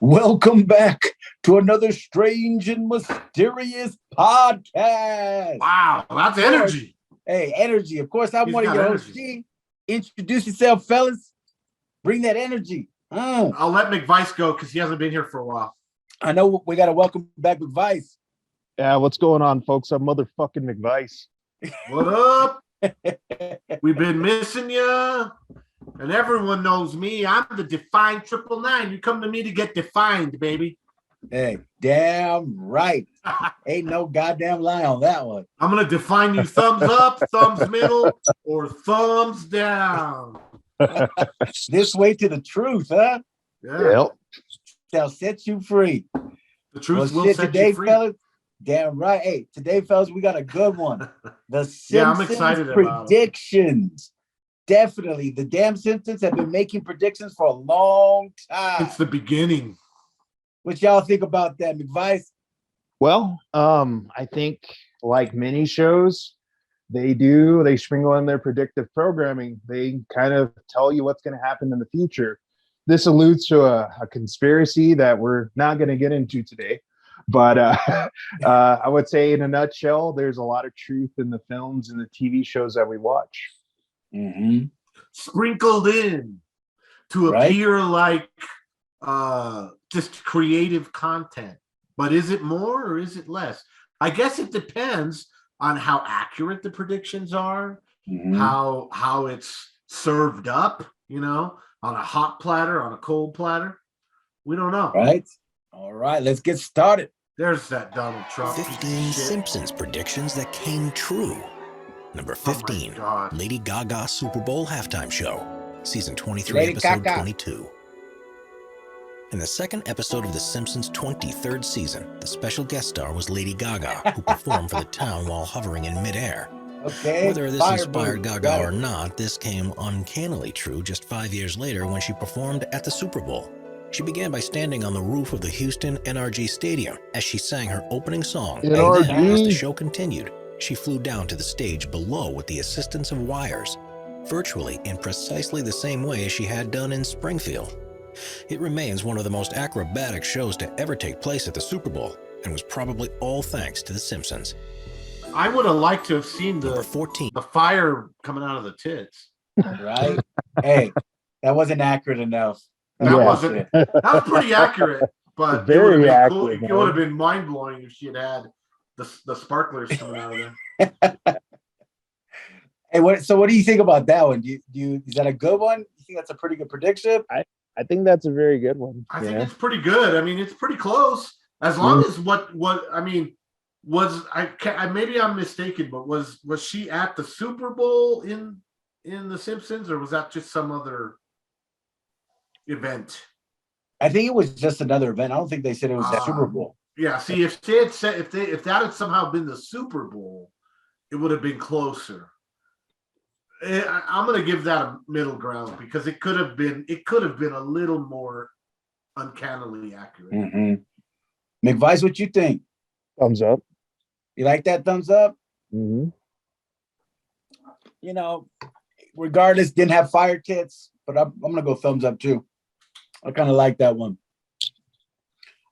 Welcome back to another strange and mysterious podcast. Wow, that's energy. Hey, energy. Of course, I'm one of your hosts. Introduce yourself, fellas. Bring that energy. I'll let McVice go because he hasn't been here for a while. I know we got to welcome back McVice. Yeah, what's going on, folks? I'm motherfucking McVice. What up? We've been missing you. And everyone knows me. I'm the Defined 999. You come to me to get defined, baby. Hey, damn right. Ain't no goddamn lie on that one. I'm going to define you thumbs up, thumbs middle, or thumbs down. This way to the truth, huh? Yeah. Yep. Shall set you free. The truth will set today, you free. Fellas, damn right. Hey, today, fellas, we got a good one. The Simpsons I'm excited about predictions. Definitely. The damn Simpsons have been making predictions for a long time. It's the beginning. What y'all think about that, McVice? Well, I think like many shows, they sprinkle in their predictive programming. They kind of tell you what's going to happen in the future. This alludes to a conspiracy that we're not going to get into today. But I would say in a nutshell, there's a lot of truth in the films and the TV shows that we watch. Mm-hmm. Sprinkled in to appear like just creative content. But is it more or is it less? I guess it depends on how accurate the predictions are, how it's served up, on a hot platter, on a cold platter. We don't know. Right. All right, let's get started. There's that Donald Trump. 15 Simpsons predictions that came true. Number 15, Lady Gaga Super Bowl halftime show, season 23, Lady episode Gaga. 22. In the second episode of The Simpsons' 23rd season, the special guest star was Lady Gaga, who performed for the town while hovering in midair. Okay. Whether this inspired Gaga or not, this came uncannily true just 5 years later when she performed at the Super Bowl. She began by standing on the roof of the Houston NRG Stadium as she sang her opening song. NRG. And then, as the show continued, she flew down to the stage below with the assistance of wires, virtually in precisely the same way as she had done in Springfield. It remains one of the most acrobatic shows to ever take place at the Super Bowl, and was probably all thanks to The Simpsons. I would have liked to have seen Number 14. the fire coming out of the tits. Right. Hey, that wasn't accurate enough. That was pretty accurate, but Very it would have been accurate, cool. It would have been mind blowing if she had the sparklers coming out of there. Hey, what do you think about that one? Is that a good one? You think that's a pretty good prediction? I think that's a very good one. I think it's pretty good. I mean, it's pretty close. As long as maybe I'm mistaken, but was she at the Super Bowl in The Simpsons, or was that just some other event? I think it was just another event. I don't think they said it was the Super Bowl. Yeah. See, if they had said if that had somehow been the Super Bowl, it would have been closer. I'm going to give that a middle ground because it could have been a little more uncannily accurate. Mm-hmm. McVice, what you think? Thumbs up. You like that thumbs up? Mm-hmm. Regardless, didn't have fire tits, but I'm going to go thumbs up too. I kind of like that one.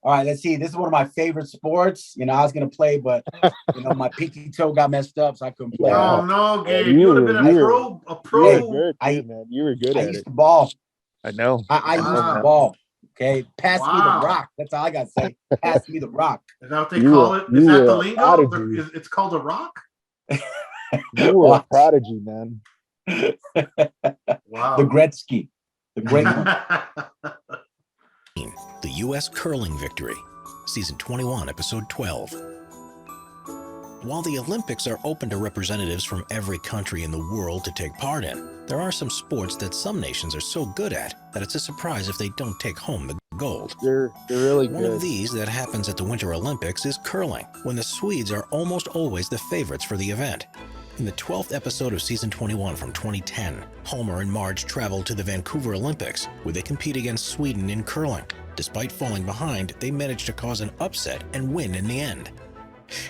All right, let's see. This is one of my favorite sports. I was going to play, but, my pinky toe got messed up, so I couldn't play. Oh, no, Gabe. You would have been a pro. You were good, man. You were good at it. I used to ball. I know. I used to ball. Okay, pass me the rock. That's all I got to say. Pass me the rock. Is that what they call it? Is that the lingo? It's called a rock? You were a prodigy, man. Wow. The Gretzky. The great one. The U.S. curling victory, season 21, episode 12. While the Olympics are open to representatives from every country in the world to take part in, there are some sports that some nations are so good at that it's a surprise if they don't take home the gold. They're really good. One of these that happens at the Winter Olympics is curling, when the Swedes are almost always the favorites for the event. In the 12th episode of season 21 from 2010, Homer and Marge travel to the Vancouver Olympics, where they compete against Sweden in curling. Despite falling behind, they managed to cause an upset and win in the end.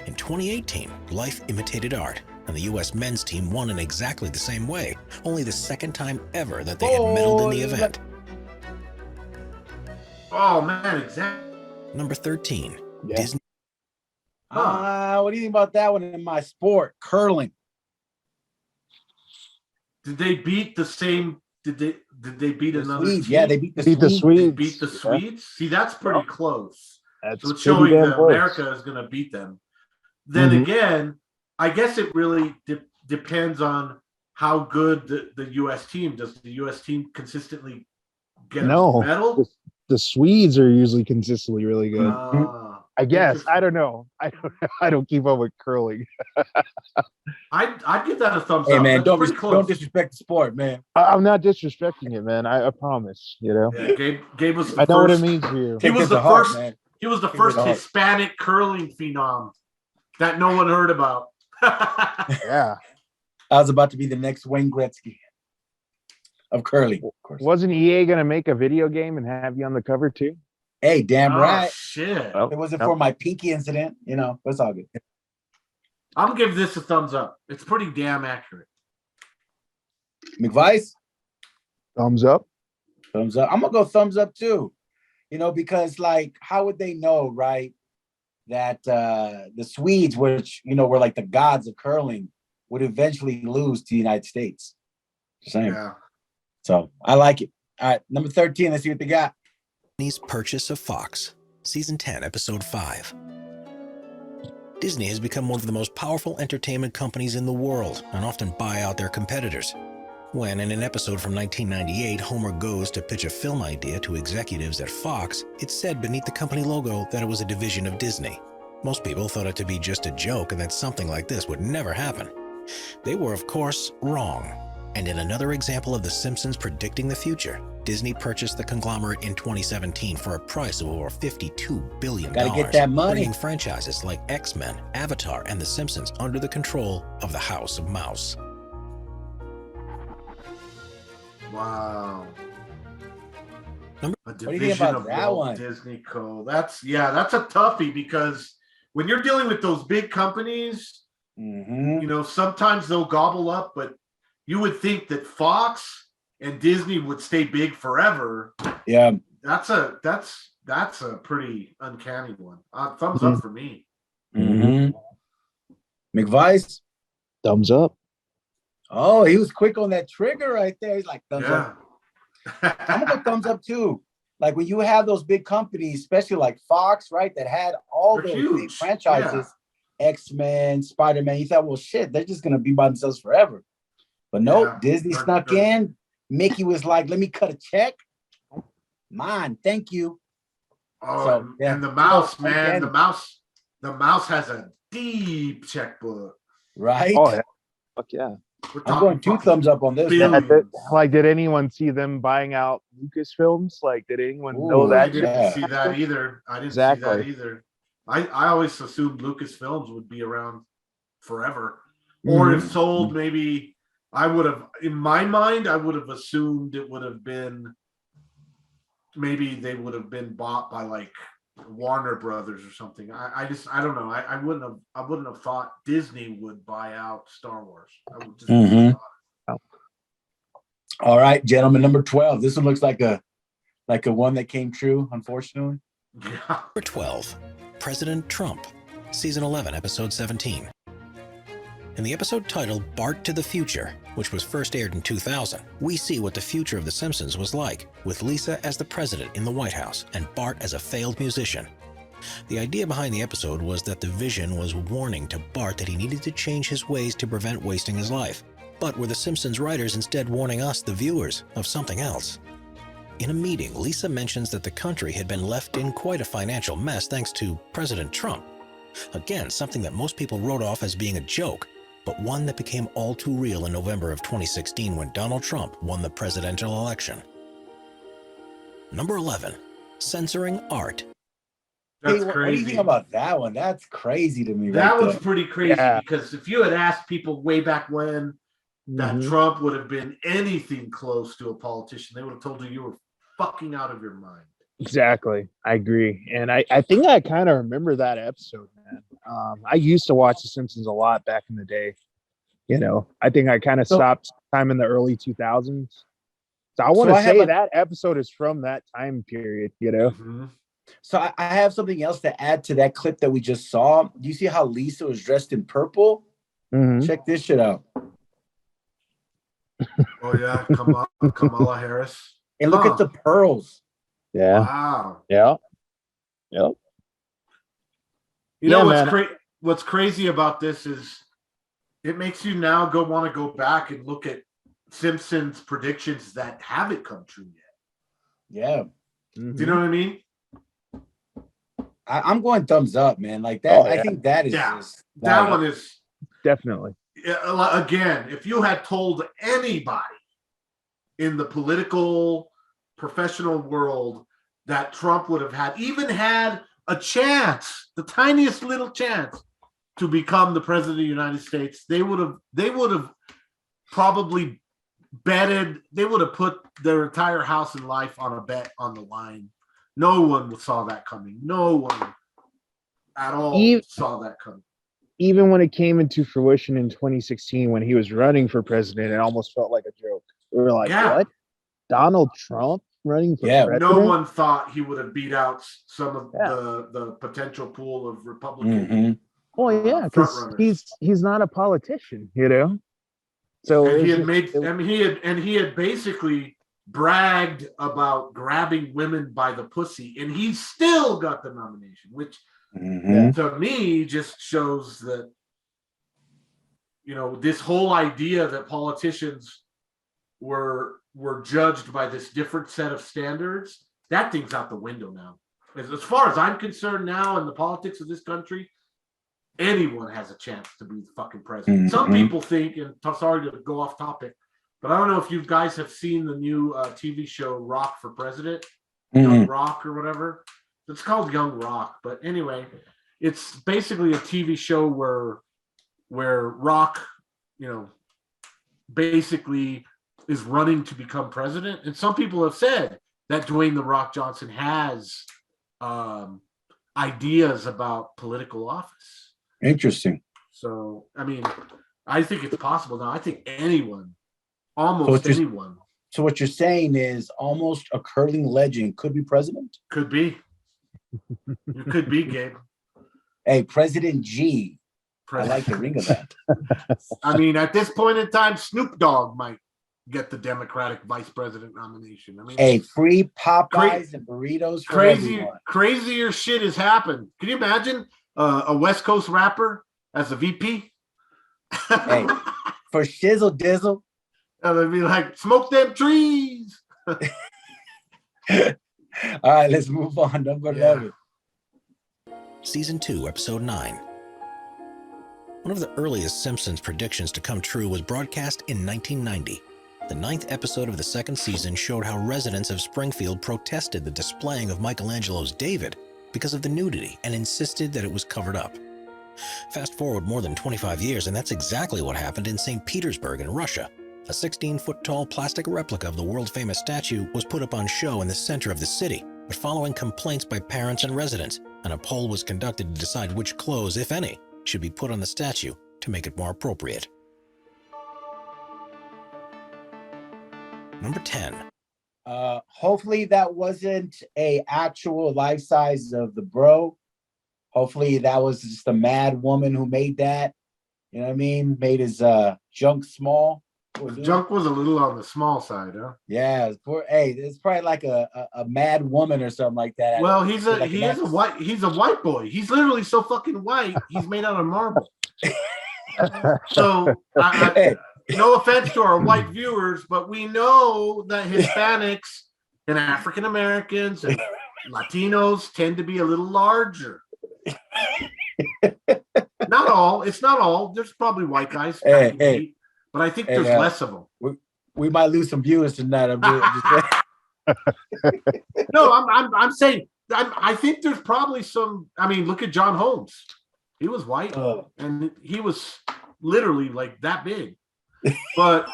In 2018, life imitated art, and the U.S. men's team won in exactly the same way, only the second time ever that they had medaled in the event. Oh, Oh man, exactly. Number 13, Yeah. Disney. What do you think about that one in my sport? Curling. Did they beat the same? Did they beat The another Swedes. team? Yeah, they beat the Beat the Swedes. They Swedes. beat the Yeah, Swedes. See, that's pretty close. that's So it's pretty showing damn that close. America is going to beat them. Then Mhm. again, I guess it really depends on how good the U.S. team does. The U.S. team consistently get a No, medal. the Swedes are usually consistently really good. I guess. I Interesting. don't know. I don't keep up with curling. I'd give that a thumbs Hey up. man, That's don't pretty don't close. disrespect the sport, man. I'm not disrespecting it, man. I promise. You know, Yeah, Gabe was the I know what it first. means to you. He Take was that the to heart, first. man. He was the Take that first to heart. Hispanic curling phenom that no one heard about. Yeah. I was about to be the next Wayne Gretzky of curling, of course. Wasn't EA gonna make a video game and have you on the cover too? Hey, damn Oh right. shit! Well, It wasn't yep. for my pinky incident, but it's all good. I'm gonna give this a thumbs up. It's pretty damn accurate. McVice, Thumbs up. thumbs up. I'm gonna go thumbs up too. Because like, how would they know, right? That the Swedes, which were like the gods of curling, would eventually lose to the United States. Same. Yeah. So I like it. All right, number 13. Let's see what they got. Disney's purchase of Fox, Season 10, Episode 5. Disney has become one of the most powerful entertainment companies in the world and often buy out their competitors. When, in an episode from 1998, Homer goes to pitch a film idea to executives at Fox, it said beneath the company logo that it was a division of Disney. Most people thought it to be just a joke and that something like this would never happen. They were, of course, wrong. And in another example of The Simpsons predicting the future, Disney purchased the conglomerate in 2017 for a price of over $52 billion, Gotta get that money. bringing franchises like X-Men, Avatar, and The Simpsons under the control of the House of Mouse. Wow. A do you think division about of that Walt one? Disney Co. That's a toughie because when you're dealing with those big companies, Mm-hmm. Sometimes they'll gobble up, but you would think that Fox and Disney would stay big forever. Yeah. That's a pretty uncanny one. Thumbs up for me. Mm-hmm. McVice. Thumbs up. Oh, he was quick on that trigger right there. He's like, thumbs Yeah. up. I'm gonna go thumbs up too. Like when you have those big companies, especially like Fox, right, that had all They're those huge. big franchises, X-Men, Spider-Man. You thought, well, shit, they're just gonna be by themselves forever. But nope, Yeah. Disney snuck in. Mickey was like, let me cut a check. Mine, thank you. Oh, So, yeah. and the mouse, Oh, man, again. the mouse has a deep checkbook. Right? Oh yeah. Fuck yeah. We're I'm going two fucking thumbs up on this. billions. Did anyone see them buying out Lucasfilms? Like, did anyone know Ooh, that? I didn't Yeah. see that either. I didn't see Exactly. that either. I always assumed Lucasfilms would be around forever. Or if sold, maybe I would have, in my mind, I would have assumed it would have been, maybe they would have been bought by like Warner Brothers or something. I don't know. I wouldn't have thought Disney would buy out Star Wars. I would just All right, gentlemen, number 12. This one looks like a one that came true, unfortunately. Yeah. Number 12, President Trump, Season 11, Episode 17. In the episode titled Bart to the Future, which was first aired in 2000, we see what the future of The Simpsons was like, with Lisa as the president in the White House and Bart as a failed musician. The idea behind the episode was that the vision was warning to Bart that he needed to change his ways to prevent wasting his life. But were the Simpsons writers instead warning us, the viewers, of something else? In a meeting, Lisa mentions that the country had been left in quite a financial mess thanks to President Trump. Again, something that most people wrote off as being a joke, but one that became all too real in November of 2016 when Donald Trump won the presidential election. Number 11, censoring art. That's What do crazy. you think about that one? That's crazy to me. That right was there. pretty crazy Yeah. because if you had asked people way back when that Trump would have been anything close to a politician, they would have told you were fucking out of your mind. Exactly. I agree. And I think I kind of remember that episode, man. I used to watch The Simpsons a lot back in the day. I think I kind of stopped time in the early 2000s. So I want So to I have say a- that episode is from that time period, you know? Mhm. So I have something else to add to that clip that we just saw. Do you see how Lisa was dressed in purple? Mhm. Check this shit out. Oh yeah, Kamala Harris. And look at the pearls. Yeah. Wow. Yeah. Yep. You know Yeah, man. what's crazy about this is it makes you now want to go back and look at Simpsons predictions that haven't come true yet. Yeah. Mhm. Do you know what I mean? I'm going thumbs up, man. Like that. Oh, I yeah. think that is Yeah. just That like- one is Definitely. again, if you had told anybody in the political professional world that Trump would have even had a chance, the tiniest little chance to become the president of the United States, they would have probably betted, they would have put their entire house and life on a bet on the line. No one saw that coming. No one at all saw that coming. Even when it came into fruition in 2016, when he was running for president, it almost felt like a joke. We were like, Yeah. what? Donald Trump running for Yeah. president? No one thought he would have beat out some of Yeah. the potential pool of Republican. Mhm. Well, yeah, because front-runners. he's not a politician, you know. So And it's he had just- made, it- he had basically bragged about grabbing women by the pussy, and he still got the nomination, which Mhm. to me just shows that, you know, this whole idea that politicians were judged by this different set of standards, that thing's out the window now. As far as I'm concerned now in the politics of this country, anyone has a chance to be the fucking president. Mhm. Some people think, and sorry to go off topic, but I don't know if you guys have seen the new TV show Rock for President, Young Mhm. Rock or whatever. It's called Young Rock, but anyway, it's basically a TV show where Rock, you know, basically is running to become president. And some people have said that Dwayne the Rock Johnson has ideas about political office. Interesting. So, I mean, I think it's possible now. I think anyone, almost anyone, So what you're saying is almost a curling legend could be president? could be. You could be, Gabe. Hey, President G. I President. like the ring of that. I mean, at this point in time, Snoop Dogg might get the Democratic vice president nomination. I mean, Hey, free Popeyes and burritos for everyone. crazier shit has happened. Can you imagine a West Coast rapper as a VP? Hey, for shizzle dizzle. And they'd be like, smoke them trees. All right, let's move on. Number 11. Season 2, Episode 9. One of the earliest Simpsons predictions to come true was broadcast in 1990. The 9th episode of the second season showed how residents of Springfield protested the displaying of Michelangelo's David because of the nudity and insisted that it was covered up. Fast forward more than 25 years, and that's exactly what happened in St. Petersburg in Russia. A 16-foot-tall plastic replica of the world-famous statue was put up on show in the center of the city, but following complaints by parents and residents, and a poll was conducted to decide which clothes, if any, should be put on the statue to make it more appropriate. Number 10. Hopefully that wasn't a actual life size of the bro. Hopefully that was just a mad woman who made that. You know what I mean? Made his junk small. The junk was a little on the small side, huh? Yeah, it's probably like a mad woman or something like that. Well, he's a white boy. He's literally so fucking white. He's made out of marble. So, Hey. no offense to our white viewers, but we know that Hispanics and African Americans and Latinos tend to be a little larger. Not all. It's not all. There's probably white guys. Hey. But I think there's less of them. We might lose some viewers tonight. I'm just No, I'm saying I think there's probably some. I mean, look at John Holmes. He was white, and he was literally like that big. But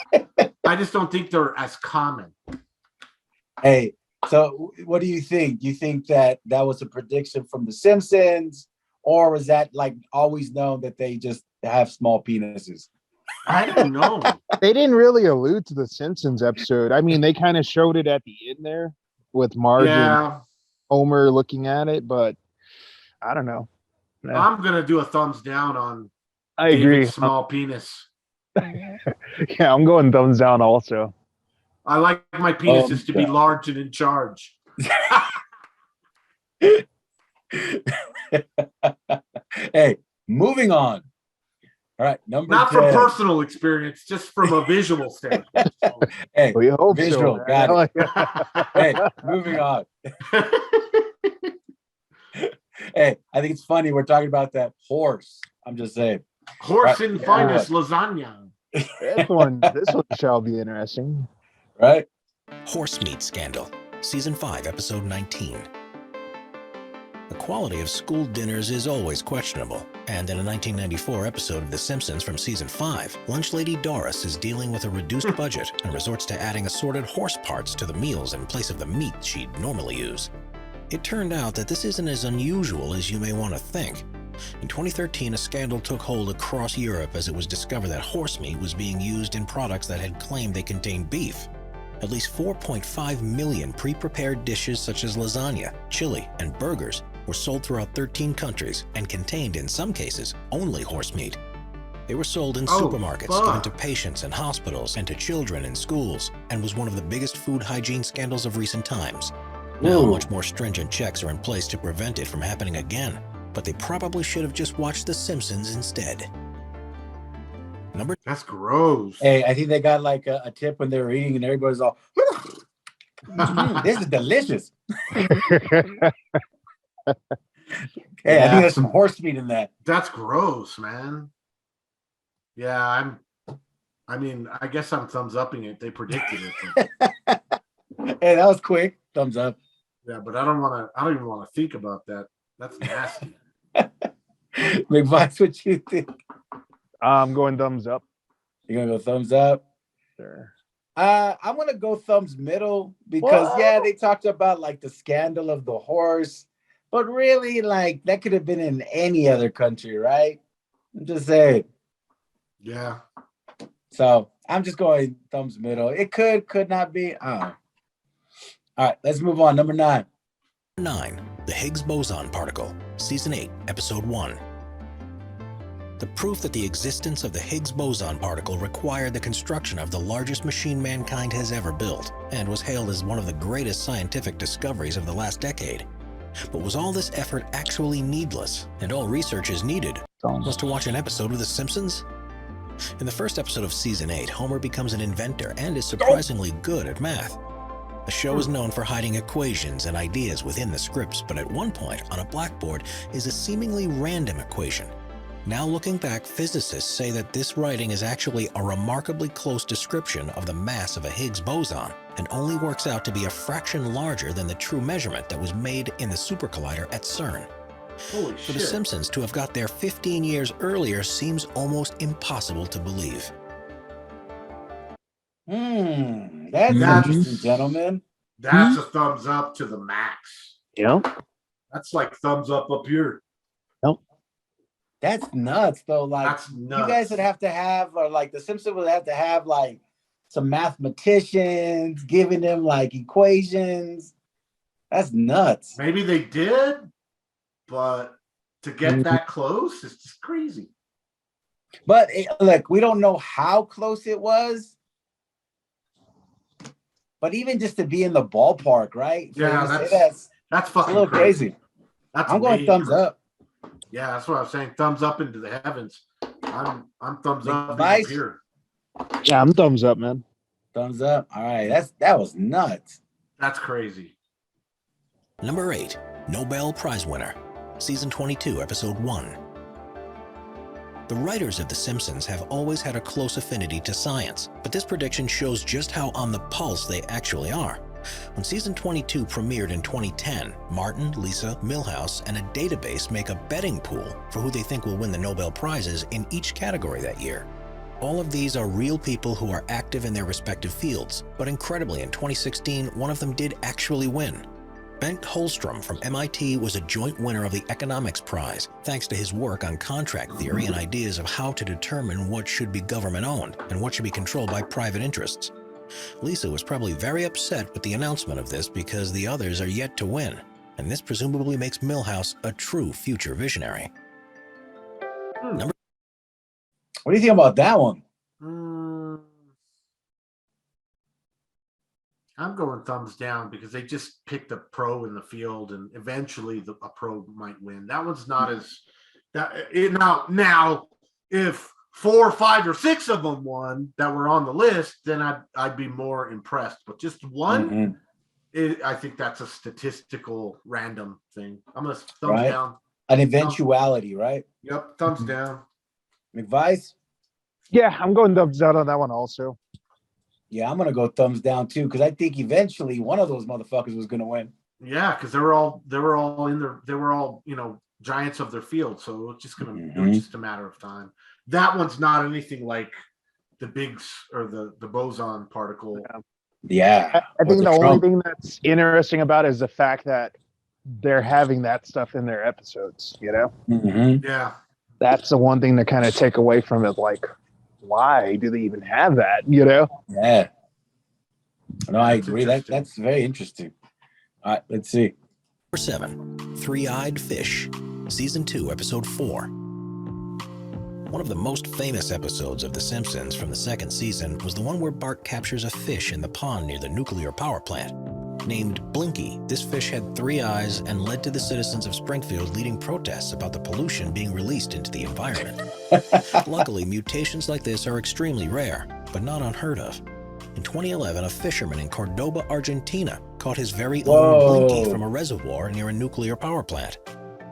I just don't think they're as common. Hey, so what do you think? Do you think that was a prediction from The Simpsons, or was that like always known that they just have small penises? I don't know. They didn't really allude to the Simpsons episode. I mean, they kind of showed it at the end there with Marge and Yeah, Homer looking at it, but I don't know. Yeah, I'm gonna do a thumbs down on I agree. David's small penis. Yeah, I'm going thumbs down also. I like my penises to be large and in charge. Hey, moving on. All right, number Not 10. from personal experience, just from a visual standpoint. Hey, We hope visual, so. got it. Hey, moving on. Hey, I think it's funny we're talking about that horse. I'm just saying. Horse Right. and finest lasagna. This one shall be interesting. Right? Horse Meat Scandal, Season 5, Episode 19. The quality of school dinners is always questionable, and in a 1994 episode of The Simpsons from Season 5, Lunch Lady Doris is dealing with a reduced budget and resorts to adding assorted horse parts to the meals in place of the meat she'd normally use. It turned out that this isn't as unusual as you may want to think. In 2013, a scandal took hold across Europe as it was discovered that horse meat was being used in products that had claimed they contained beef. At least 4.5 million pre-prepared dishes such as lasagna, chili, and burgers were sold throughout 13 countries and contained, in some cases, only horse meat. They were sold in supermarkets, given to patients in hospitals, and to children in schools, and was one of the biggest food hygiene scandals of recent times. Now, much more stringent checks are in place to prevent it from happening again, but they probably should have just watched The Simpsons instead. That's gross. Hey, I think they got like a tip when they were eating and everybody's all, this is delicious. Hey, I think there's some horse meat in that. That's gross, man. Yeah, I guess I'm thumbs upping it. They predicted it. Hey, that was quick. Thumbs up. Yeah, but I don't even want to think about that. That's nasty. McVice, what you think? I'm going thumbs up. You're gonna go thumbs up? Sure. I'm gonna go thumbs middle because they talked about like the scandal of the horse, but really like that could have been in any other country, right? I'm just saying. Yeah. So I'm just going thumbs middle. It could not be. All right, let's move on. Number 9. 9. The Higgs Boson Particle, Season 8, Episode 1. The proof that the existence of the Higgs boson particle required the construction of the largest machine mankind has ever built, and was hailed as one of the greatest scientific discoveries of the last decade. But was all this effort actually needless, and all researchers needed was to watch an episode of The Simpsons? In the first episode of Season 8, Homer becomes an inventor and is surprisingly good at math. The show is known for hiding equations and ideas within the scripts, but at one point on a blackboard is a seemingly random equation. Now looking back, physicists say that this writing is actually a remarkably close description of the mass of a Higgs boson, and only works out to be a fraction larger than the true measurement that was made in the super collider at CERN. Holy For The shit. Simpsons to have got there 15 years earlier seems almost impossible to believe. That's That's- interesting, gentlemen. That's a thumbs up to the max. Yeah. That's like thumbs up here. That's nuts, though. Like That's nuts. you guys would have to have, or like the Simpsons would have to have like some mathematicians giving them like equations. That's nuts. Maybe they did, but to get that close is just crazy. But look, we don't know how close it was. But even just to be in the ballpark, right? Yeah, that's that's a fucking little crazy. That's I'm going way thumbs crazy. up. Yeah, that's what I'm saying. Thumbs up into the heavens. I'm thumbs up Nice. here. Yeah, I'm thumbs up, man. Thumbs up. All right, that was nuts. That's crazy. Number 8. Nobel Prize winner, Season 22, Episode 1. The writers of The Simpsons have always had a close affinity to science, but this prediction shows just how on the pulse they actually are. When Season 22 premiered in 2010, Martin, Lisa, Milhouse, and a database make a betting pool for who they think will win the Nobel Prizes in each category that year. All of these are real people who are active in their respective fields, but incredibly in 2016, one of them did actually win. Bengt Holstrom from MIT was a joint winner of the Economics Prize, thanks to his work on contract theory and ideas of how to determine what should be government-owned and what should be controlled by private interests. Lisa was probably very upset with the announcement of this because the others are yet to win, and this presumably makes Milhouse a true future visionary. What do you think about that one? I'm going thumbs down because they just picked a pro in the field, and eventually a pro might win. That one's not as now. If 4, 5, or 6 of them won that were on the list, then I'd be more impressed. But just one, I think that's a statistical random thing. I'm gonna thumbs down. An eventuality, right? Yep, thumbs down. McVice? Yeah, I'm going thumbs down on that one also. Yeah, I'm gonna go thumbs down too, because I think eventually one of those motherfuckers was gonna win. Yeah, because they were all giants of their field, so it's just it was just a matter of time. That one's not anything like the Biggs or the boson particle. Yeah, I think the only thing that's interesting about it is the fact that they're having that stuff in their episodes. Yeah, that's the one thing to kind of take away from it. Like, why do they even have that? Yeah. No, I agree. That's very interesting. All right, let's see. Number 7, Three-Eyed Fish, Season 2, Episode 4. One of the most famous episodes of The Simpsons from the second season was the one where Bart captures a fish in the pond near the nuclear power plant. Named Blinky, this fish had 3 eyes and led to the citizens of Springfield leading protests about the pollution being released into the environment. Luckily, mutations like this are extremely rare, but not unheard of. In 2011, a fisherman in Cordoba, Argentina, caught his very own Blinky from a reservoir near a nuclear power plant.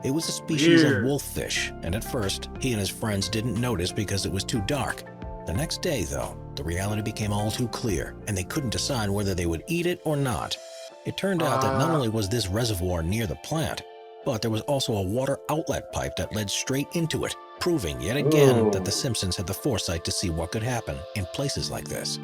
It was a species of wolffish, and at first, he and his friends didn't notice because it was too dark. The next day, though, the reality became all too clear, and they couldn't decide whether they would eat it or not. It turned out that not only was this reservoir near the plant, but there was also a water outlet pipe that led straight into it, proving yet again that the Simpsons had the foresight to see what could happen in places like this.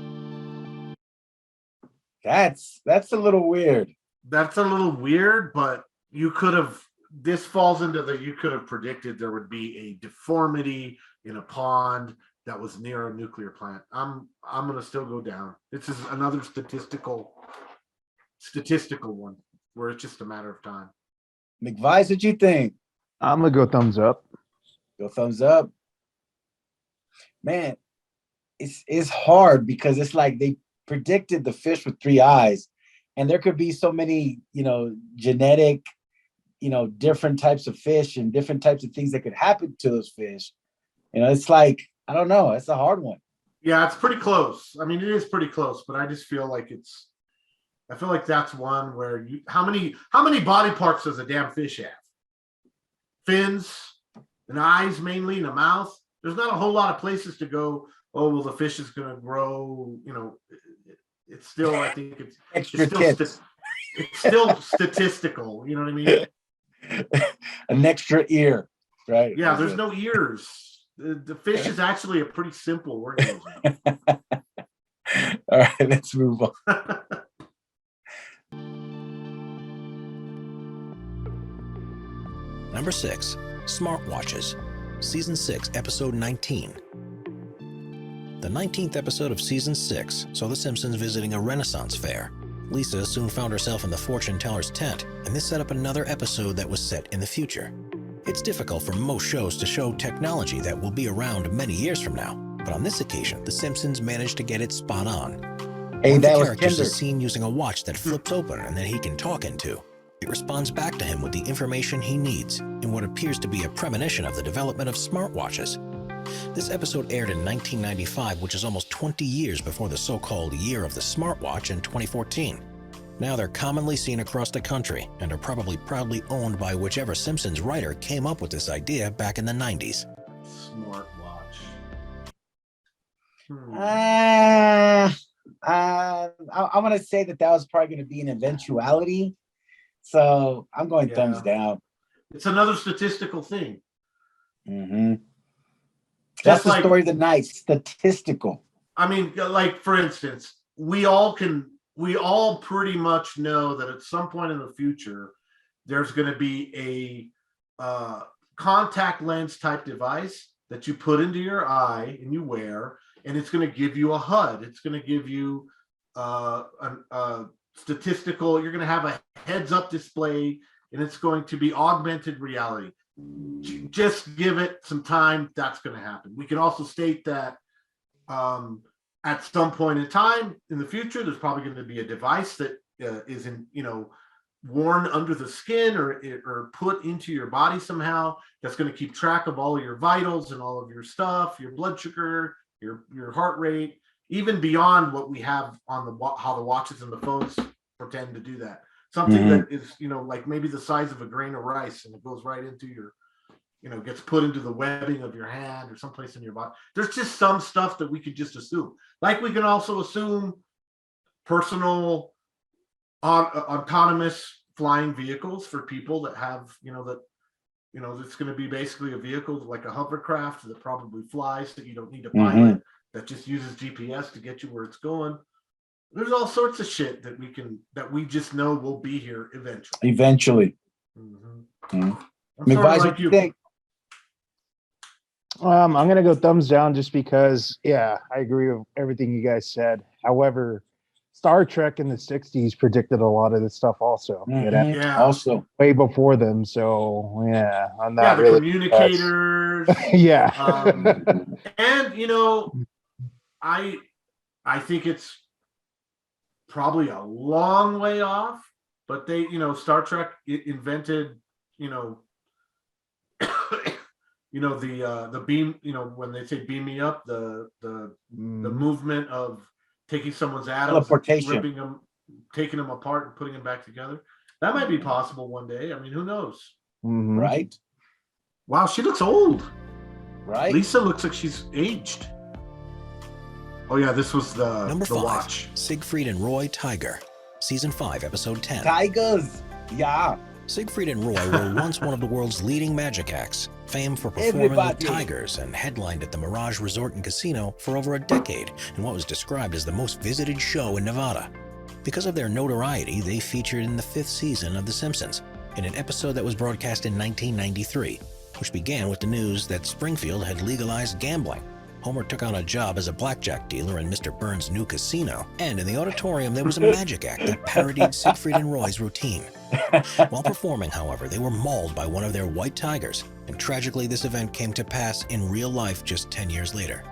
That's a little weird. That's a little weird, but this falls into you could have predicted there would be a deformity in a pond that was near a nuclear plant. I'm gonna still go down. This is another statistical one where it's just a matter of time. McVice, what you think? I'm gonna go thumbs up. Go thumbs up. Man, it's hard because it's like they predicted the fish with 3 eyes, and there could be so many, genetic, different types of fish and different types of things that could happen to those fish. It's like, I don't know. It's a hard one. Yeah, it's pretty close. I mean, it is pretty close, but I just feel like I feel like that's one where how many body parts does a damn fish have? Fins, and eyes mainly, and a mouth. There's not a whole lot of places to go. Oh, well, the fish is going to grow. It's still, I think it's extra tits. It's still statistical. You know what I mean? An extra ear, right? Yeah, there's no ears. The fish is actually a pretty simple organism. All right, let's move on. Number 6, Smartwatches, Season 6, Episode 19. The 19th episode of Season 6 saw the Simpsons visiting a Renaissance fair. Lisa soon found herself in the fortune teller's tent, and this set up another episode that was set in the future. It's difficult for most shows to show technology that will be around many years from now, but on this occasion, the Simpsons managed to get it spot on. Hey, One of that the was characters Kinder. is seen using a watch that flips open and that he can talk into. It responds back to him with the information he needs in what appears to be a premonition of the development of smartwatches. This episode aired in 1995, which is almost 20 years before the so-called Year of the Smartwatch in 2014. Now they're commonly seen across the country and are probably proudly owned by whichever Simpsons writer came up with this idea back in the 90s. Smartwatch. I'm going to say that was probably going to be an eventuality. So I'm going thumbs down. It's another statistical thing. Mm-hmm. That's the story of the night. Statistical. I mean, like, for instance, we all can we all pretty much know that at some point in the future, there's going to be a contact lens type device that you put into your eye and you wear, and it's going to give you a HUD. It's going to give you a statistical, you're going to have a heads up display, and it's going to be augmented reality. Just give it some time. That's going to happen. We can also state that at some point in time in the future, there's probably going to be a device that is worn under the skin or put into your body somehow, that's going to keep track of all of your vitals and all of your stuff, your blood sugar, your heart rate, even beyond what we have on how the watches and the phones pretend to do that. Something that is, like maybe the size of a grain of rice, and it goes right into your, gets put into the webbing of your hand or someplace in your body. There's just some stuff that we could just assume. Like we can also assume personal autonomous flying vehicles for people that have, it's going to be basically a vehicle like a hovercraft that probably flies, that you don't need a pilot, that just uses GPS to get you where it's going. There's all sorts of shit that we just know will be here eventually. McVice, what do you think? I'm gonna go thumbs down just because, I agree with everything you guys said. However, Star Trek in the 60s predicted a lot of this stuff also. Also way before them. So I'm not the really communicators. And I think it's probably a long way off, but they, Star Trek invented, the beam, when they say beam me up, the movement of taking someone's atoms, ripping them, taking them apart and putting them back together. That might be possible one day. I mean, who knows? Right? Wow, she looks old. Right? Lisa looks like she's aged. Oh yeah, this was the Number 5, watch. Siegfried and Roy Tiger, Season 5, Episode 10. Tigers, yeah. Siegfried and Roy were once one of the world's leading magic acts, famed for performing with tigers, and headlined at the Mirage Resort and Casino for over a decade in what was described as the most visited show in Nevada. Because of their notoriety, they featured in the 5th season of The Simpsons, in an episode that was broadcast in 1993, which began with the news that Springfield had legalized gambling. Homer took on a job as a blackjack dealer in Mr. Burns' new casino, and in the auditorium there was a magic act that parodied Siegfried and Roy's routine. While performing, however, they were mauled by one of their white tigers, and tragically this event came to pass in real life just 10 years later.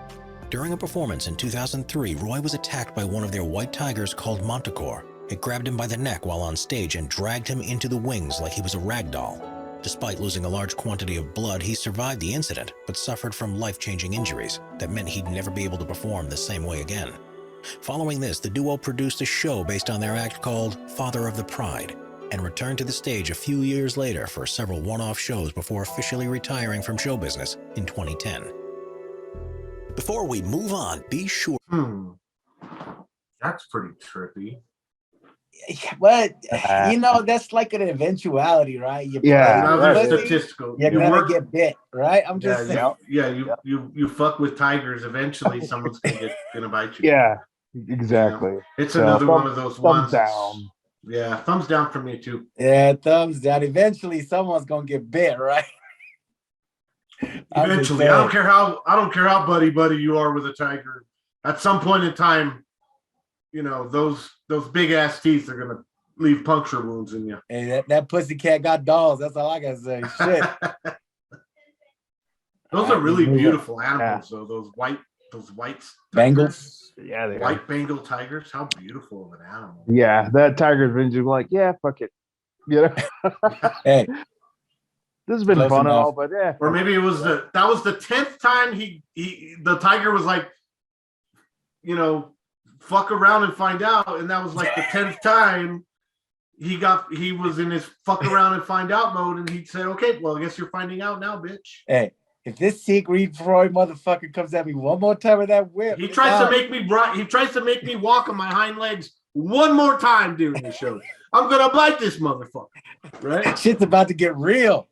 During a performance in 2003, Roy was attacked by one of their white tigers called Montecore. It grabbed him by the neck while on stage and dragged him into the wings like he was a rag doll. Despite losing a large quantity of blood, he survived the incident, but suffered from life-changing injuries that meant he'd never be able to perform the same way again. Following this, the duo produced a show based on their act called Father of the Pride, and returned to the stage a few years later for several one-off shows before officially retiring from show business in 2010. Before we move on, be sure... That's pretty trippy. But that's like an eventuality, right? Statistical. You're gonna get bit, right? I'm just saying. You fuck with tigers, eventually someone's gonna bite you. Yeah, exactly. It's another one of those ones. Thumbs down. Yeah, thumbs down for me too. Yeah, thumbs down. Eventually someone's gonna get bit, right? Eventually, I don't care how buddy you are with a tiger. At some point in time, those big ass teeth are gonna leave puncture wounds in you. Hey, that pussycat got dolls. That's all I gotta say. Shit. Those are really beautiful animals, though. Those white Bengals. Yeah, they white Bengal tigers. How beautiful of an animal. Yeah, that tiger's been just like, fuck it. Hey. This has been fun and all, but yeah. Or maybe that was the 10th time the tiger was like, fuck around and find out, and that was like the 10th time he was in his fuck around and find out mode, and he said, okay, well, I guess you're finding out now, bitch. Hey, if this Siegfried Freud motherfucker comes at me one more time with that whip, he tries to make me walk on my hind legs one more time during the show. I'm gonna bite this motherfucker, right? Shit's about to get real.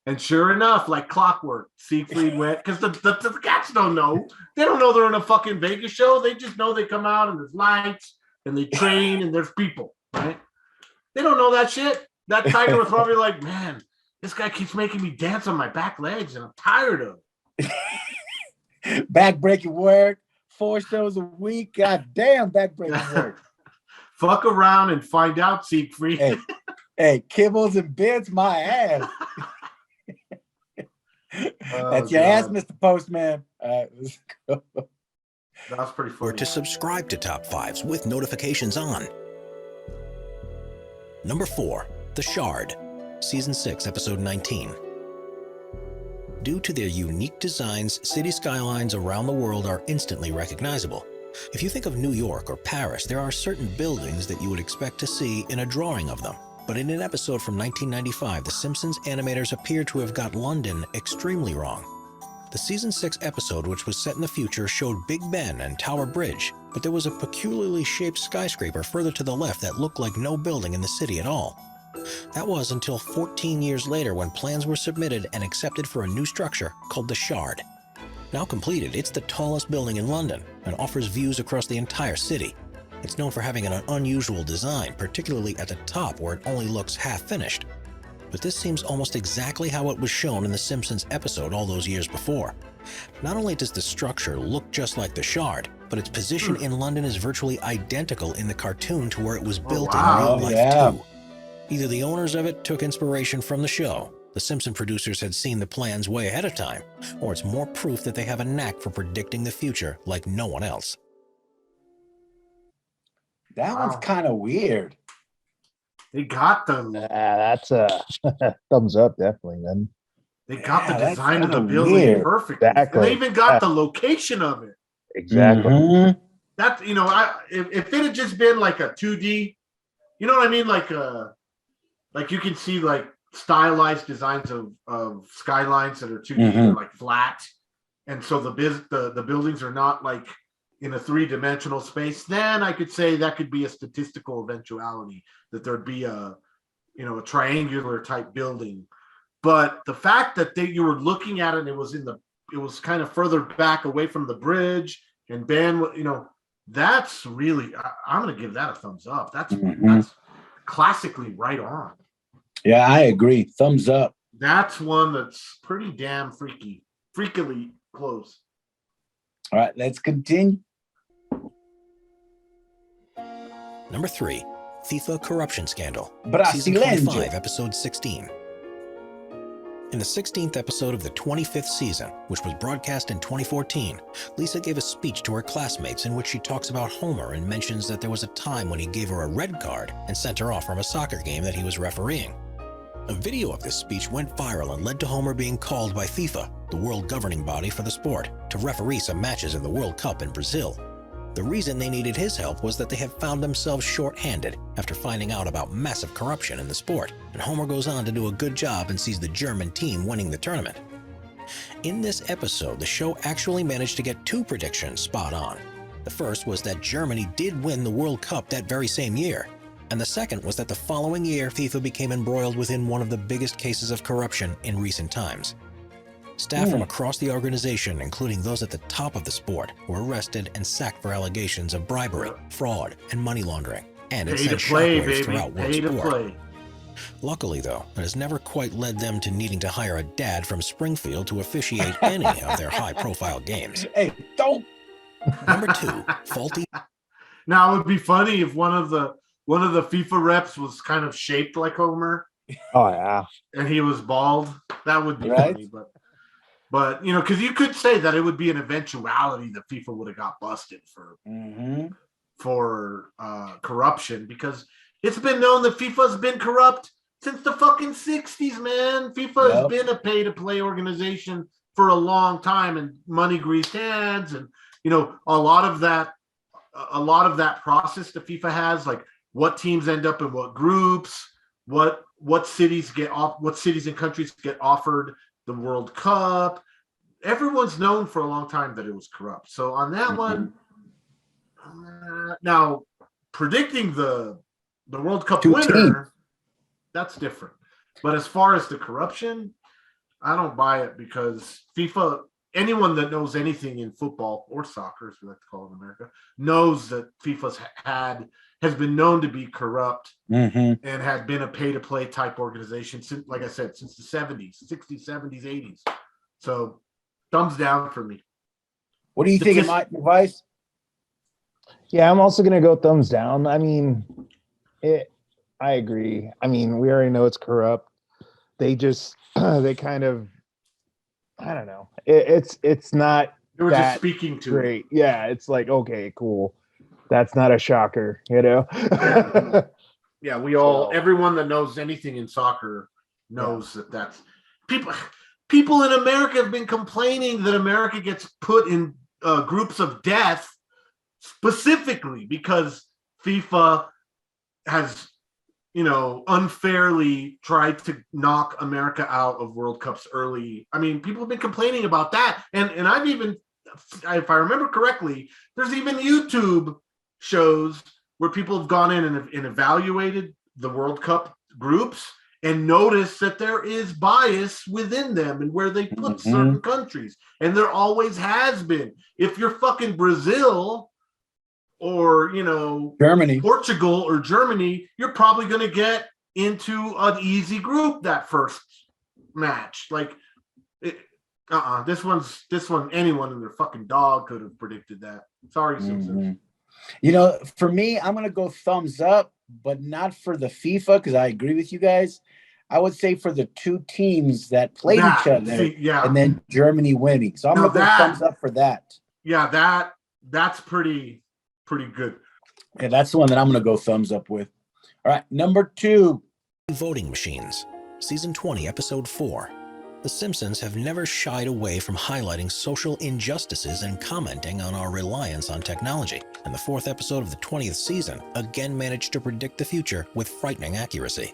And sure enough, like clockwork, Siegfried went, because the cats don't know. They don't know they're in a fucking Vegas show. They just know they come out and there's lights, and they train and there's people, right? They don't know that shit. That tiger was probably like, man, this guy keeps making me dance on my back legs and I'm tired of it. Back-breaking work, 4 shows a week. God damn, back-breaking work. Fuck around and find out, Siegfried. Hey, kibbles and bits, my ass. That's your ass, Mr. Postman. Let's go. That was pretty Or funny. to subscribe to Top 5s with notifications on. Number 4, The Shard, Season 6, Episode 19. Due to their unique designs, city skylines around the world are instantly recognizable. If you think of New York or Paris, there are certain buildings that you would expect to see in a drawing of them. But in an episode from 1995, the Simpsons animators appear to have got London extremely wrong. The Season 6 episode, which was set in the future, showed Big Ben and Tower Bridge, but there was a peculiarly shaped skyscraper further to the left that looked like no building in the city at all. That was until 14 years later when plans were submitted and accepted for a new structure called the Shard. Now completed, it's the tallest building in London and offers views across the entire city. It's known for having an unusual design, particularly at the top where it only looks half finished. But this seems almost exactly how it was shown in the Simpsons episode all those years before. Not only does the structure look just like the Shard, but its position in London is virtually identical in the cartoon to where it was built in real life too. Either the owners of it took inspiration from the show, the Simpson producers had seen the plans way ahead of time, or it's more proof that they have a knack for predicting the future like no one else. That one's kind of weird. They got the That's a thumbs up, definitely, man. they got Yeah, the that's design of the kinda building weird. perfectly. And Exactly. they even got the location of it. Exactly. Mhm. That if it had just been like a 2D, you know what I mean? Like you can see like stylized designs of skylines that are 2D, they're like flat, and so the buildings are not like in a 3-dimensional space. Then I could say that could be a statistical eventuality that there'd be a triangular type building. But the fact that you were looking at it, and it was kind of further back away from the bridge, and Ben, that's really I'm gonna give that a thumbs up. That's classically right on. Yeah, I agree. Thumbs up. That's one that's pretty damn freakily close. All right, let's continue. Number 3, FIFA Corruption Scandal, Season Brasileiro. 25, Episode 16. In the 16th episode of the 25th season, which was broadcast in 2014, Lisa gave a speech to her classmates in which she talks about Homer and mentions that there was a time when he gave her a red card and sent her off from a soccer game that he was refereeing. A video of this speech went viral and led to Homer being called by FIFA, the world governing body for the sport, to referee some matches in the World Cup in Brazil. The reason they needed his help was that they had found themselves short-handed after finding out about massive corruption in the sport, and Homer goes on to do a good job and sees the German team winning the tournament. In this episode, the show actually managed to get 2 predictions spot on. The first was that Germany did win the World Cup that very same year, and the second was that the following year FIFA became embroiled within one of the biggest cases of corruption in recent times. Staff from across the organization, including those at the top of the sport, were arrested and sacked for allegations of bribery, fraud, and money laundering, and it Pay to sent play, shockwaves baby. throughout world Pay to sport. play. Luckily, though, it has never quite led them to needing to hire a dad from Springfield to officiate any of their high-profile games. Hey, don't. Number 2, faulty. Now it would be funny if one of the FIFA reps was kind of shaped like Homer Oh yeah. and he was bald. That would be Right. funny, but because you could say that it would be an eventuality that FIFA would have got busted for corruption, because it's been known that FIFA's been corrupt since the fucking 60s, man. FIFA has been a pay-to-play organization for a long time, and money greased hands, and a lot of that process that FIFA has, like what teams end up in what groups, what cities and countries get offered the World Cup. Everyone's known for a long time that it was corrupt. So on that one, now predicting the World Cup winner, that's different. But as far as the corruption, I don't buy it, because FIFA anyone that knows anything in football or soccer, as we like to call it in America, knows that FIFA's has been known to be corrupt and had been a pay-to-play type organization since, like I said, since the 70s, 60s, 70s, 80s. So thumbs down for me. What do you think, Mike Vice? Yeah, I'm also gonna go thumbs down. I mean, I agree. I mean, we already know it's corrupt. They just they kind of, I don't know. It's not. They were just speaking to great. Yeah, it's like, okay, cool. That's not a shocker, you know. Yeah, everyone that knows anything in soccer knows that's people in America have been complaining that America gets put in groups of death specifically because FIFA has, unfairly tried to knock America out of World Cups early. I mean, people have been complaining about that. And I've even, if I remember correctly, there's even YouTube shows where people have gone in and evaluated the World Cup groups and noticed that there is bias within them and where they put certain countries. And there always has been. If you're fucking Brazil or, Germany, Portugal or Germany, you're probably going to get into an easy group that first match. Like, this one, anyone and their fucking dog could have predicted that. Sorry, Simpsons. For me, I'm going to go thumbs up, but not for the FIFA, because I agree with you guys. I would say for the two teams that played each other, and then Germany winning. So I'm going to go thumbs up for that. Yeah, that's pretty good. Yeah, that's the one that I'm going to go thumbs up with. All right, number 2. Voting machines. Season 20, Episode 4. The Simpsons have never shied away from highlighting social injustices and commenting on our reliance on technology. And the 4th episode of the 20th season again managed to predict the future with frightening accuracy.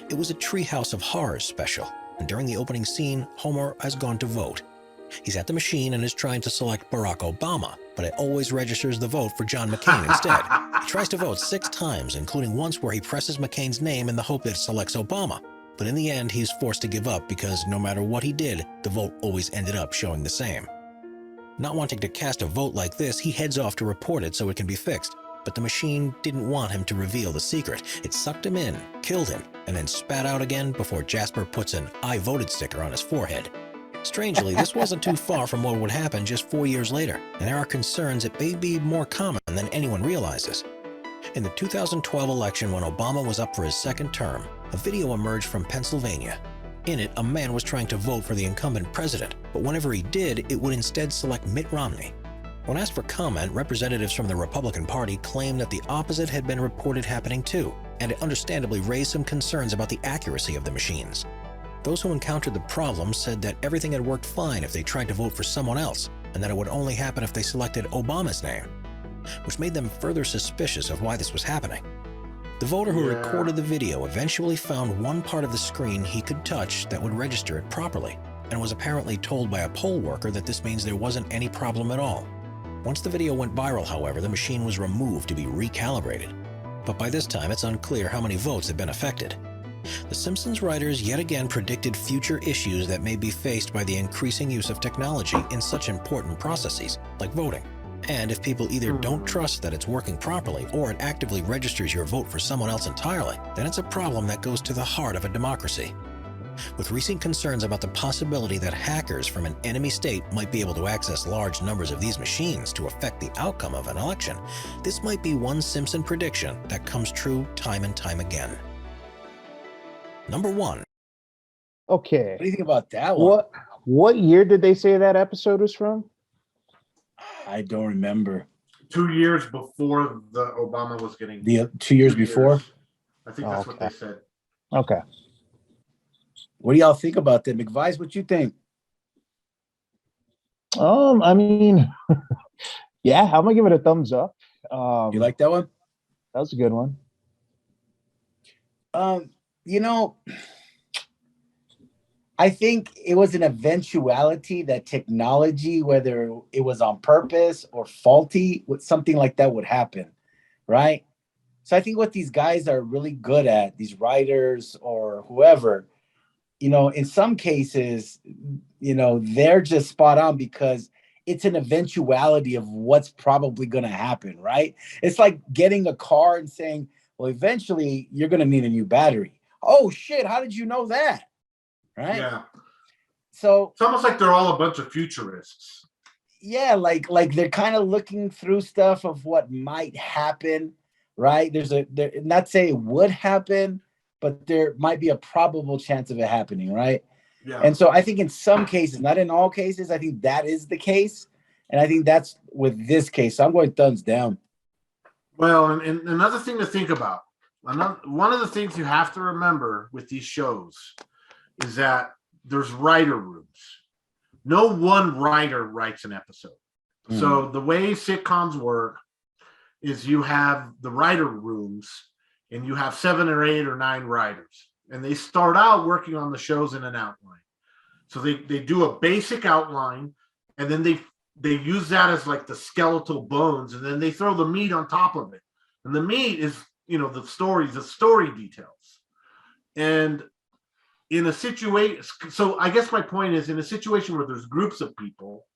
It was a Treehouse of Horrors special, and during the opening scene, Homer has gone to vote. He's at the machine and is trying to select Barack Obama, but it always registers the vote for John McCain instead. He tries to vote 6 times, including once where he presses McCain's name in the hope that it selects Obama. But in the end, he's forced to give up because no matter what he did, the vote always ended up showing the same. Not wanting to cast a vote like this, he heads off to report it so it can be fixed. But the machine didn't want him to reveal the secret. It sucked him in, killed him, and then spat out again before Jasper puts an "I voted" sticker on his forehead. Strangely, this wasn't too far from what would happen just 4 years later, and there are concerns it may be more common than anyone realizes. In the 2012 election, when Obama was up for his 2nd term, a video emerged from Pennsylvania. In it, a man was trying to vote for the incumbent president, but whenever he did, it would instead select Mitt Romney. When asked for comment, representatives from the Republican Party claimed that the opposite had been reported happening too, and it understandably raised some concerns about the accuracy of the machines. Those who encountered the problem said that everything had worked fine if they tried to vote for someone else, and that it would only happen if they selected Obama's name, which made them further suspicious of why this was happening. The voter who recorded the video eventually found one part of the screen he could touch that would register it properly, and was apparently told by a poll worker that this means there wasn't any problem at all. Once the video went viral, however, the machine was removed to be recalibrated. But by this time, it's unclear how many votes had been affected. The Simpsons writers yet again predicted future issues that may be faced by the increasing use of technology in such important processes, like voting. And if people either don't trust that it's working properly or it actively registers your vote for someone else entirely, then it's a problem that goes to the heart of a democracy. With recent concerns about the possibility that hackers from an enemy state might be able to access large numbers of these machines to affect the outcome of an election, this might be one Simpson prediction that comes true time and time again. Number 1. Okay. What do you think about that one? What year did they say that episode was from? I don't remember. 2 years before the Obama was getting... The 2 years before? I think that's what they said. Okay. What do y'all think about that? McVice, what you think? I mean, yeah, I'm gonna give it a thumbs up. You like that one? That was a good one. I think it was an eventuality that technology, whether it was on purpose or faulty, something like that would happen, right? So I think what these guys are really good at, these writers or whoever, in some cases, they're just spot on because it's an eventuality of what's probably going to happen, right? It's like getting a car and saying, well, eventually you're going to need a new battery. Oh shit, how did you know that? Right? Yeah. So it's almost like they're all a bunch of futurists. Yeah, like they're kind of looking through stuff of what might happen, right? Not say it would happen, but there might be a probable chance of it happening, right? Yeah. And so I think in some cases, not in all cases, I think that is the case. And I think that's with this case. So I'm going thumbs down. Well, and another thing to think about, one of the things you have to remember with these shows is that there's writer rooms. No one writer writes an episode. So the way sitcoms work is you have the writer rooms and you have 7 or 8 or 9 writers. And they start out working on the shows in an outline. So they do a basic outline and then they use that as like the skeletal bones, and then they throw the meat on top of it. And the meat is, the story details. And in a situation, so I guess my point is, in a situation where there's groups of people,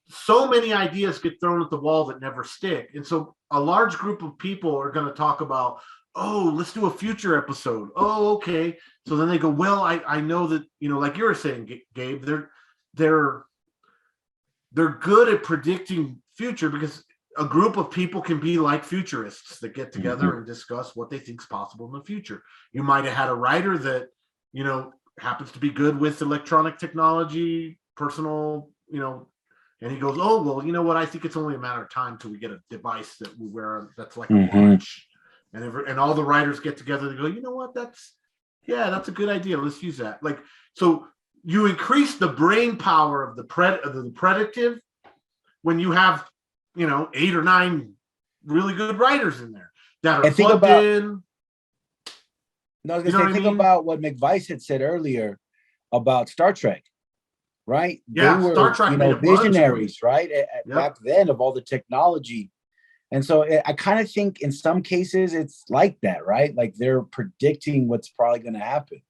so many ideas get thrown at the wall that never stick. And so a large group of people are going to talk about, oh, let's do a future episode. Oh, okay. So then they go, well, I know that, like you were saying, Gabe, they're good at predicting future because a group of people can be like futurists that get together and discuss what they think is possible in the future. You might have had a writer that, happens to be good with electronic technology, personal, and he goes, oh, well, you know what? I think it's only a matter of time till we get a device that we wear that's like a watch. And all the writers get together. They go, you know what? That's a good idea. Let's use that. Like, so you increase the brain power of the predicative when you have, 8 or 9 really good writers in there that are plugged in. No, I was going to say, think about what McVice had said earlier about Star Trek, right? Yeah, they were, Star Trek visionaries, right? Back then of all the technology. And so I kind of think in some cases it's like that, right? Like they're predicting what's probably going to happen.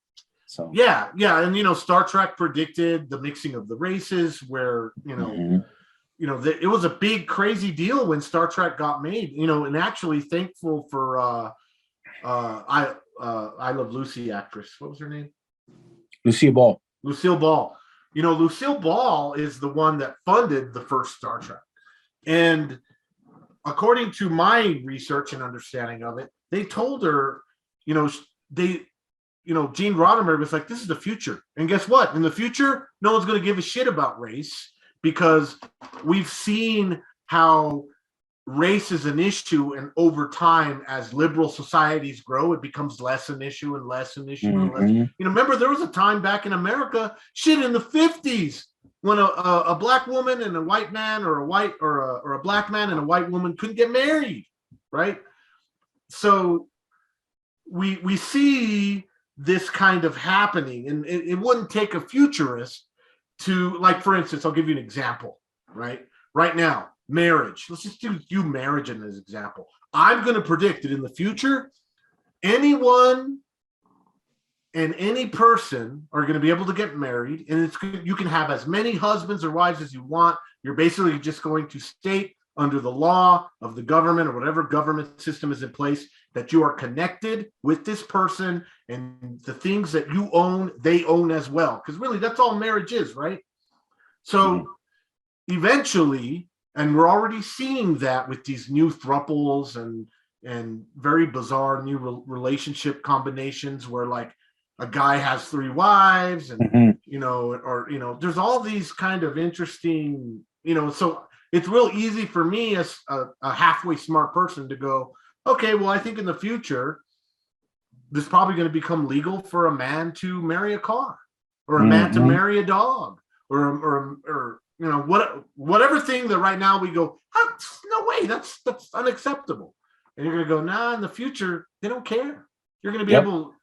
So yeah, and Star Trek predicted the mixing of the races, where it was a big crazy deal when Star Trek got made. And actually thankful for I Love Lucy actress. What was her name? Lucille Ball. Lucille Ball. Lucille Ball is the one that funded the first Star Trek, and according to my research and understanding of it, they told her, Gene Roddenberry was like, this is the future. And guess what? In the future, no one's going to give a shit about race because we've seen how race is an issue. And over time, as liberal societies grow, it becomes less an issue and less an issue. And less. Remember, there was a time back in America, in the 50s, when a black woman and a white man, or a black man and a white woman couldn't get married, right? So we see this kind of happening, and it wouldn't take a futurist to, like, for instance, I'll give you an example, right? Right now, marriage. Let's just do marriage as an example. I'm going to predict that in the future, anyone and any person are going to be able to get married, and you can have as many husbands or wives as you want. You're basically just going to state under the law of the government or whatever government system is in place that you are connected with this person, and the things that you own, they own as well. Because really, that's all marriage is, right? So eventually, and we're already seeing that with these new thruples and very bizarre new relationship combinations where, like, a guy has 3 wives, and there's all these kind of interesting, so it's real easy for me as a halfway smart person to go, okay, well, I think in the future, this is probably going to become legal for a man to marry a car, or a man to marry a dog, or whatever thing that right now we go, no way, that's unacceptable. And you're going to go, nah, in the future, they don't care. You're going to be able,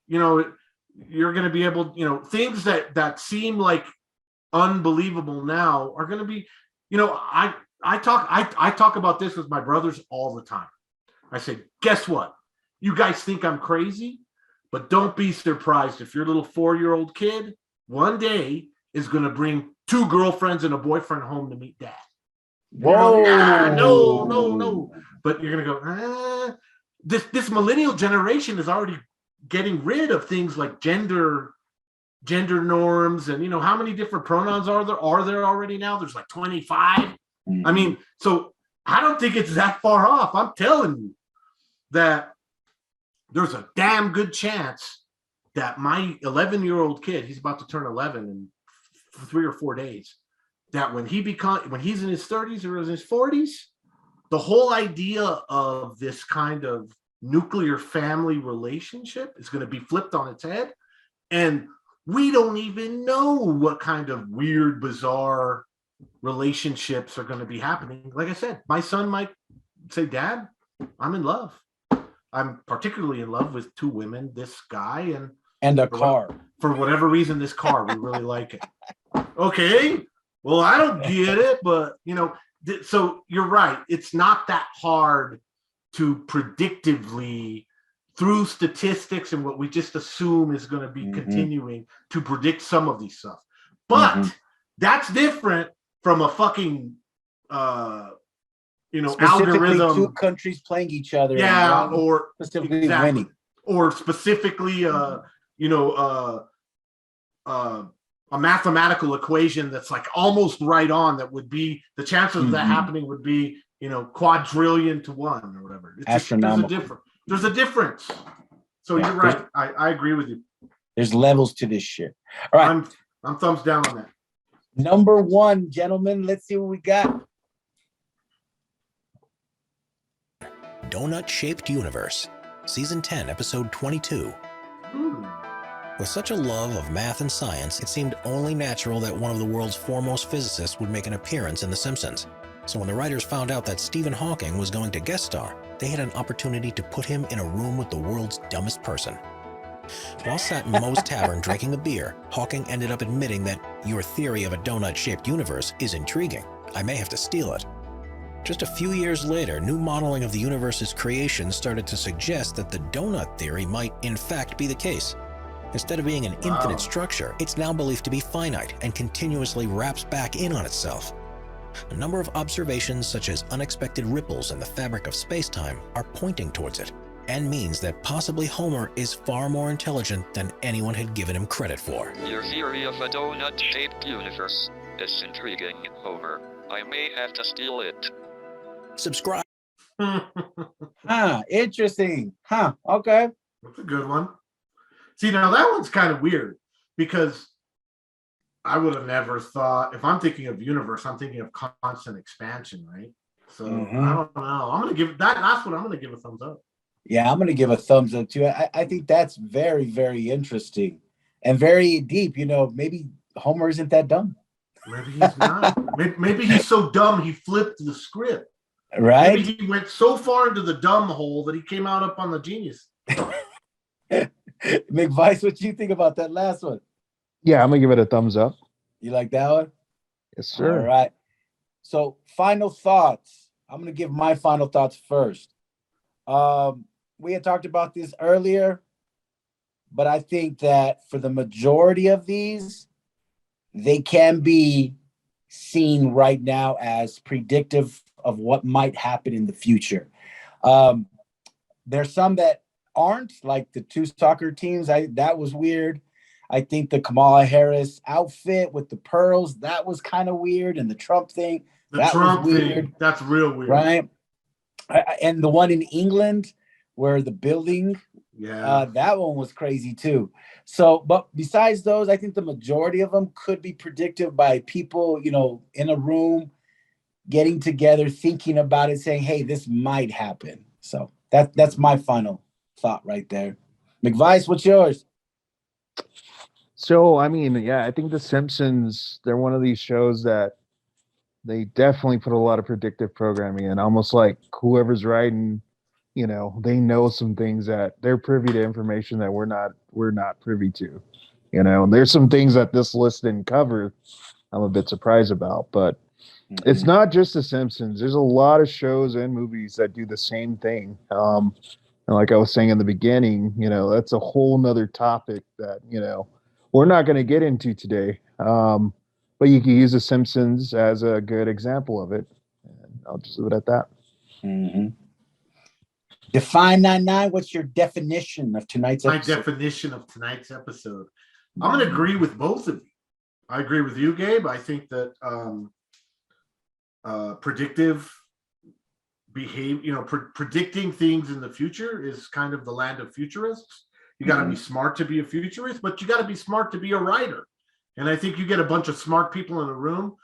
you're going to be able, things that seem like unbelievable now are going to be, I talk about this with my brothers all the time. I say, guess what? You guys think I'm crazy, But don't be surprised if your little 4-year-old kid one day is going to bring 2 girlfriends and a boyfriend home to meet dad. Whoa! No. But you're going to go, this millennial generation is already getting rid of things like gender norms, and how many different pronouns are there already now? There's like 25. Mm-hmm. I mean, so I don't think it's that far off. I'm telling you that there's a damn good chance that my 11-year-old kid, he's about to turn 11 in 3 or 4 days, that when he's in his 30s or in his 40s, the whole idea of this kind of nuclear family relationship is going to be flipped on its head. And we don't even know what kind of weird, bizarre relationships are going to be happening. Like I said, my son might say, Dad, I'm in love. I'm particularly in love with 2 women, this guy and a car. For whatever reason, this car, we really like it. Okay, well, I don't get it, but so you're right. It's not that hard to predictively, through statistics and what we just assume is going to be continuing, to predict some of these stuff. But that's different from a fucking algorithm. 2 countries playing each other. Or specifically winning. Or specifically a mathematical equation that's like almost right on, that would be the chances of that happening would be quadrillion to 1 or whatever. It's astronomical. There's a difference. So you're right. I agree with you. There's levels to this shit. All right. I'm thumbs down on that. Number 1, gentlemen. Let's see what we got. Donut-Shaped Universe, Season 10, Episode 22. With such a love of math and science, it seemed only natural that one of the world's foremost physicists would make an appearance in The Simpsons. So when the writers found out that Stephen Hawking was going to guest star, they had an opportunity to put him in a room with the world's dumbest person. While sat in Moe's Tavern drinking a beer, Hawking ended up admitting that your theory of a donut-shaped universe is intriguing. I may have to steal it. Just a few years later, new modeling of the universe's creation started to suggest that the donut theory might in fact be the case. Instead of being an infinite structure, it's now believed to be finite and continuously wraps back in on itself. A number of observations, such as unexpected ripples in the fabric of space-time, are pointing towards it, and means that possibly Homer is far more intelligent than anyone had given him credit for. Your theory of a donut-shaped universe is intriguing, Homer. I may have to steal it. Subscribe. Interesting. Okay. That's a good one. See, now that one's kind of weird, because I would have never thought, if I'm thinking of universe, I'm thinking of constant expansion, right? So I don't know. I'm going to give that last one, I'm going to give a thumbs up. Yeah, I'm going to give a thumbs up too. I think that's very, very interesting and very deep. Maybe Homer isn't that dumb. Maybe he's not. Maybe he's so dumb he flipped the script. Right? Maybe he went so far into the dumb hole that he came out up on the genius. McVice, what you think about that last one? Yeah, I'm gonna give it a thumbs up. You like that one? Yes, sir. All right. So, final thoughts. I'm gonna give my final thoughts first. We had talked about this earlier, but I think that for the majority of these, they can be seen right now as predictive of what might happen in the future. There's some that aren't, like the 2 soccer teams. That was weird. I think the Kamala Harris outfit with the pearls, that was kind of weird. And the Trump thing, that's real weird. Right? And the one in England where the building, that one was crazy too. So, but besides those, I think the majority of them could be predictive by people, in a room, getting together, thinking about it, saying, hey, this might happen. So that's my final thought right there. McVice, what's yours? So, I think The Simpsons, they're one of these shows that they definitely put a lot of predictive programming in, almost like whoever's writing, they know some things that they're privy to information that we're not privy to, and there's some things that this list didn't cover I'm a bit surprised about, but it's not just The Simpsons. There's a lot of shows and movies that do the same thing. And like I was saying in the beginning, that's a whole nother topic that, we're not going to get into today. But you can use The Simpsons as a good example of it. And I'll just leave it at that. Mm-hmm. Define 99. What's your definition of tonight's episode? My definition of tonight's episode. I'm going to agree with both of you. I agree with you, Gabe. I think that predictive behavior, predicting things in the future is kind of the land of futurists. You got to be smart to be a futurist, but you got to be smart to be a writer. And I think you get a bunch of smart people in a room.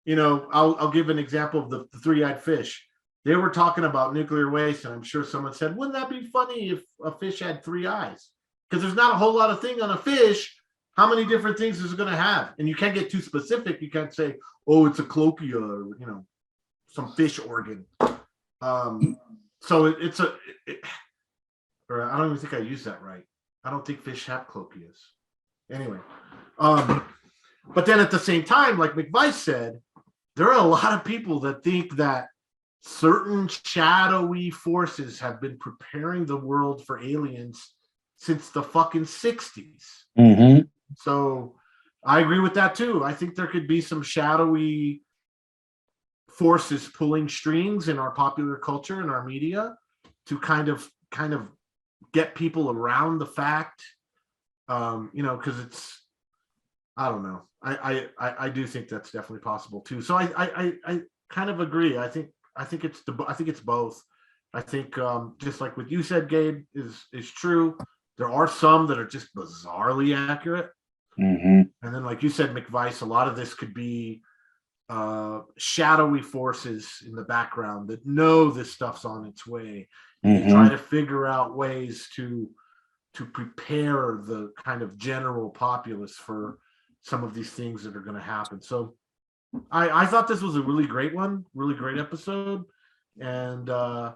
I'll give an example of the three-eyed fish. They were talking about nuclear waste, and I'm sure someone said, wouldn't that be funny if a fish had three eyes? Because there's not a whole lot of thing on a fish. How many different things is it going to have? And you can't get too specific. You can't say, oh, it's a cloacia or, some fish organ. So or I don't even think I used that right. I don't think fish have cloacias. Anyway. But then at the same time, like McVice said, there are a lot of people that think that certain shadowy forces have been preparing the world for aliens since the fucking 60s. Mm-hmm. So I agree with that too. I think there could be some shadowy forces pulling strings in our popular culture and our media to kind of get people around the fact, because it's, I don't know. I do think that's definitely possible too. So I kind of agree. I think it's both. I think just like what you said, Gabe, is true. There are some that are just bizarrely accurate. Mm-hmm. And then, like you said, McVice, a lot of this could be shadowy forces in the background that know this stuff's on its way. And they try to figure out ways to prepare the kind of general populace for some of these things that are going to happen. So I thought this was a really great one, really great episode. And, I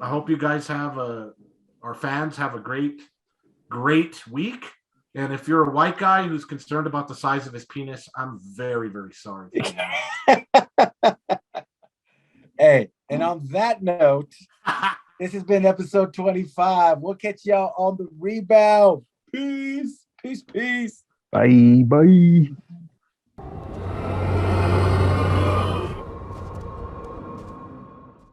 hope you guys our fans have a great week. And if you're a white guy who's concerned about the size of his penis, I'm very, very sorry. Hey, and on that note, this has been episode 25. We'll catch y'all on the rebound. Peace. Peace. Peace. Bye. Bye.